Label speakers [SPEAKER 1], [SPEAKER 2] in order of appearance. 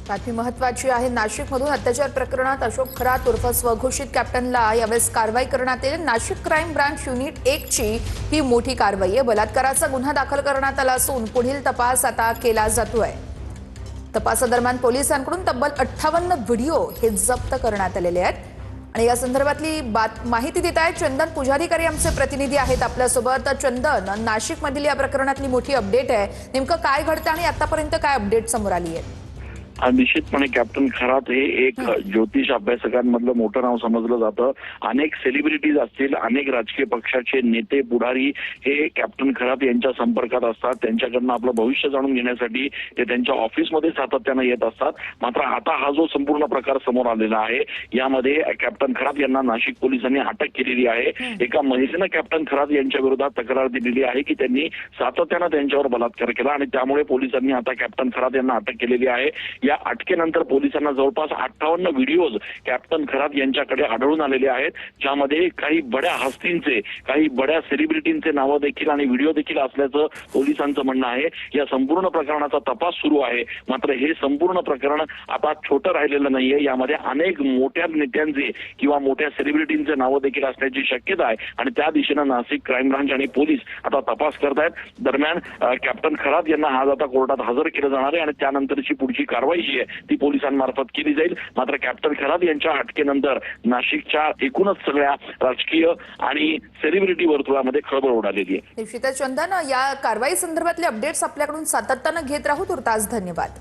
[SPEAKER 1] बातमी महत्वाची आहे। नाशिकमधून अत्याचार प्रकरणात अशोक खरात उर्फ स्वघोषित कॅप्टनला यावेळेस कारवाई करण्यात येईल। नाशिक क्राईम ब्रांच युनिट 1 ची ही मोठी कारवाई आहे। बलात्काराचा गुन्हा दाखल करण्यात आला असून पुढील तपास आता केला जातोय। तपासादरम्यान पोलिसांकडून तब्बल 58 व्हिडिओ हे जप्त करण्यात आलेले आहेत। आणि या संदर्भातली माहिती देत आहेत चंदन पुजारीकर आमचे प्रतिनिधी आहेत आपल्यासोबत। चंदन, नाशिकमधील या प्रकरणातली मोठी अपडेट आहे, नेमकं काय घडतं आणि आतापर्यंत काय अपडेट समोर आली आहे?
[SPEAKER 2] निश्चितपणे कॅप्टन खरात हे एक ज्योतिष अभ्यासकांमधलं मोठं नाव समजलं जातं। अनेक सेलिब्रिटीज असतील, अनेक राजकीय पक्षाचे नेते पुढारी हे कॅप्टन खरात यांच्या संपर्कात असतात। त्यांच्याकडनं आपलं भविष्य जाणून घेण्यासाठी ते त्यांच्या ऑफिसमध्ये सातत्यानं येत असतात। मात्र आता हा जो संपूर्ण प्रकार समोर आलेला आहे, यामध्ये कॅप्टन खरात यांना नाशिक पोलिसांनी अटक केलेली आहे। एका महिलेनं कॅप्टन खरात यांच्या विरोधात तक्रार दिलेली आहे की त्यांनी सातत्यानं त्यांच्यावर बलात्कार केला आणि त्यामुळे पोलिसांनी आता कॅप्टन खरात यांना अटक केलेली आहे। या अटकेनंतर पोलिसांना जवळपास 58 व्हिडिओज कॅप्टन खरात यांच्याकडे आढळून आलेले आहेत, ज्यामध्ये काही बड्या हस्तींचे, काही बड्या सेलिब्रिटींचे नावं देखील आणि व्हिडिओ देखील असल्याचं पोलिसांचं म्हणणं आहे। या संपूर्ण प्रकरणाचा तपास सुरू आहे। मात्र हे संपूर्ण प्रकरण आता छोटं राहिलेलं नाहीये। यामध्ये अनेक मोठ्या नेत्यांचे किंवा मोठ्या सेलिब्रिटींचे नावं देखील असण्याची शक्यता आहे आणि त्या दिशेनं नाशिक क्राईम ब्रांच आणि पोलीस आता तपास करत आहेत। दरम्यान कॅप्टन खरात यांना आज आता कोर्टात हजर केलं जाणार आहे आणि त्यानंतरची पुढची कारवाई जी आहे ती पोलिसांमार्फत केली जाईल। मात्र कॅप्टन खरात यांच्या अटकेनंतर नाशिकच्या एकूणच सगळ्या राजकीय आणि सेलिब्रिटी वर्तुळामध्ये खळबळ उडालेली आहे।
[SPEAKER 1] निश्चितच चंदन, या कारवाई संदर्भातले अपडेट्स आपल्याकडून सातत्यानं घेत राहू। तुर्तास धन्यवाद।